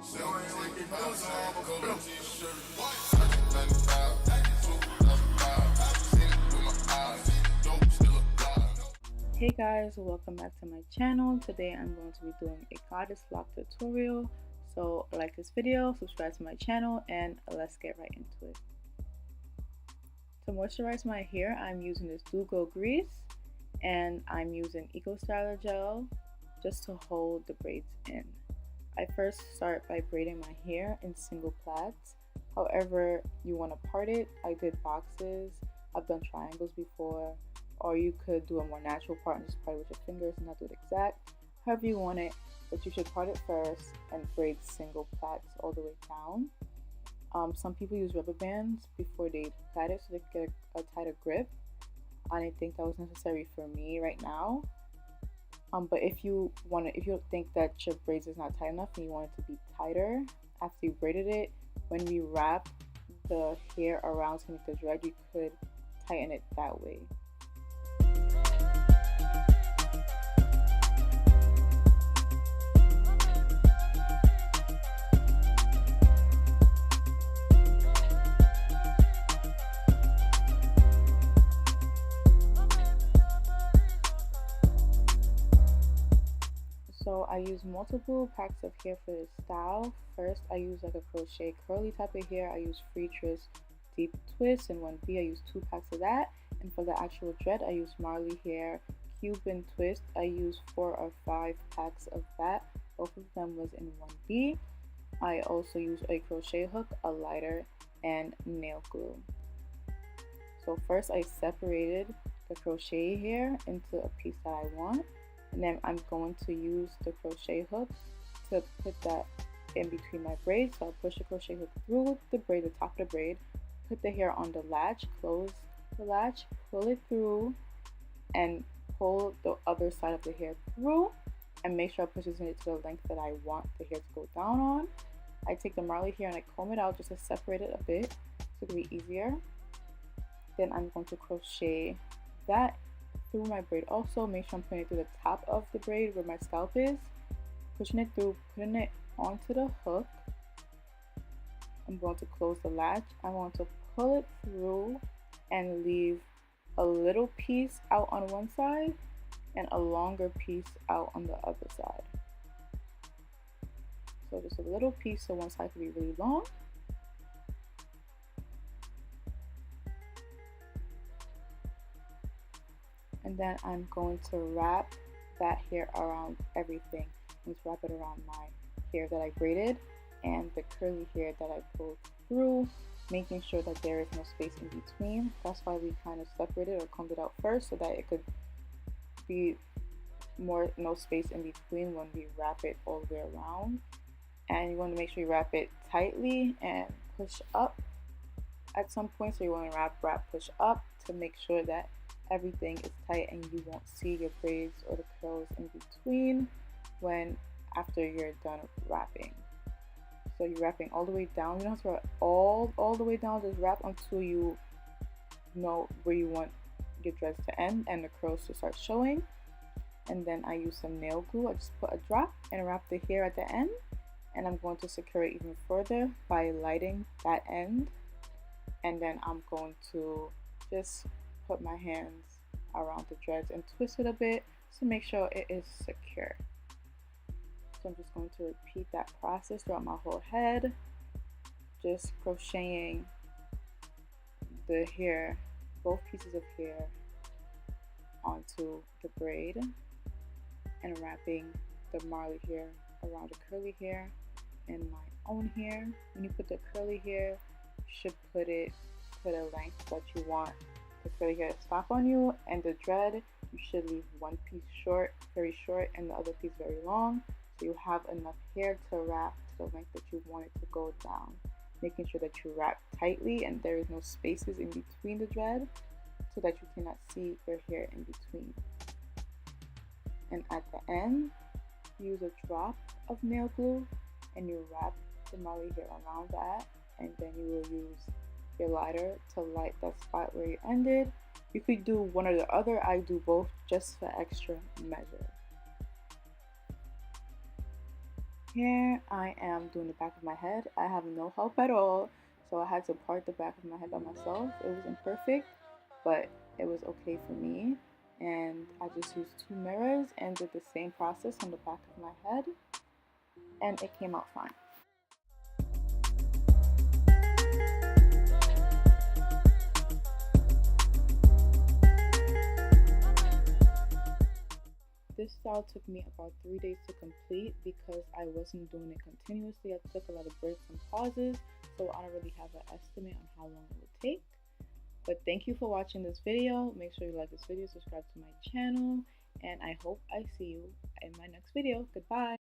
Hey guys, welcome back to my channel. Today I'm going to be doing a goddess lock tutorial. So like this video, subscribe to my channel, and let's get right into it. To moisturize my hair, I'm using this Do Go grease, and I'm using Eco Styler gel just to hold the braids in. I first start by braiding my hair in single plaits. However you want to part it, I did boxes, I've done triangles before, or you could do a more natural part and just part it with your fingers and not do it exact. However you want it, but you should part it first and braid single plaits all the way down. Some people use rubber bands before they plait it so they can get a tighter grip. I didn't think that was necessary for me right now. But if you think that your braids is not tight enough and you want it to be tighter after you braided it, when we wrap the hair around to make the dread, you could tighten it that way. So I use multiple packs of hair for this style. First, I use like a crochet curly type of hair. I use FREETRESS deep twist and 1B. I use 2 packs of that. And for the actual dread, I use Marley hair Cuban twist. I use 4 or 5 packs of that. Both of them was in 1B. I also use a crochet hook, a lighter, and nail glue. So first, I separated the crochet hair into a piece that I want. And then I'm going to use the crochet hook to put that in between my braids. So I'll push the crochet hook through the braid, the top of the braid, put the hair on the latch, close the latch, pull it through, and pull the other side of the hair through, and make sure I push it to the length that I want the hair to go down on. I take the Marley hair and I comb it out just to separate it a bit so it can be easier. Then I'm going to crochet that through my braid also. Make sure I'm putting it through the top of the braid where my scalp is, pushing it through, putting it onto the hook. I'm going to close the latch. I want to pull it through and leave a little piece out on one side and a longer piece out on the other side. So just a little piece so one side can be really long. And then I'm going to wrap that hair around everything. Let's wrap it around my hair that I braided and the curly hair that I pulled through, making sure that there is no space in between. That's why we kind of separated or combed it out first, so that it could be no space in between when we wrap it all the way around. And you want to make sure you wrap it tightly and push up at some point. So you want to wrap, push up to make sure that everything is tight and you won't see your braids or the curls in between after you're done wrapping. So you're wrapping all the way down. You don't have to wrap all the way down. Just wrap until you know where you want your dreads to end and the curls to start showing. And then I use some nail glue. I just put a drop and wrap the hair at the end. And I'm going to secure it even further by lighting that end. And then I'm going to just put my hands around the dreads and twist it a bit to make sure it is secure. So I'm just going to repeat that process throughout my whole head, just crocheting the hair, both pieces of hair, onto the braid and wrapping the Marley hair around the curly hair and my own hair. When you put the curly hair, you should put it to the length that you want the curly hair to stop on you, and the dread, you should leave one piece short, very short, and the other piece very long, so you have enough hair to wrap to the length that you want it to go down. Making sure that you wrap tightly and there is no spaces in between the dread so that you cannot see your hair in between. And at the end, use a drop of nail glue and you wrap the Marley hair around that, and then you will use your lighter to light that spot where you ended. You could do one or the other. I do both just for extra measure. Here I am doing the back of my head. I have no help at all, so I had to part the back of my head by myself. It wasn't perfect, but it was okay for me. And I just used 2 mirrors and did the same process on the back of my head, and it came out fine. This style took me about 3 days to complete because I wasn't doing it continuously. I took a lot of breaks and pauses, so I don't really have an estimate on how long it would take. But thank you for watching this video. Make sure you like this video, subscribe to my channel, and I hope I see you in my next video. Goodbye.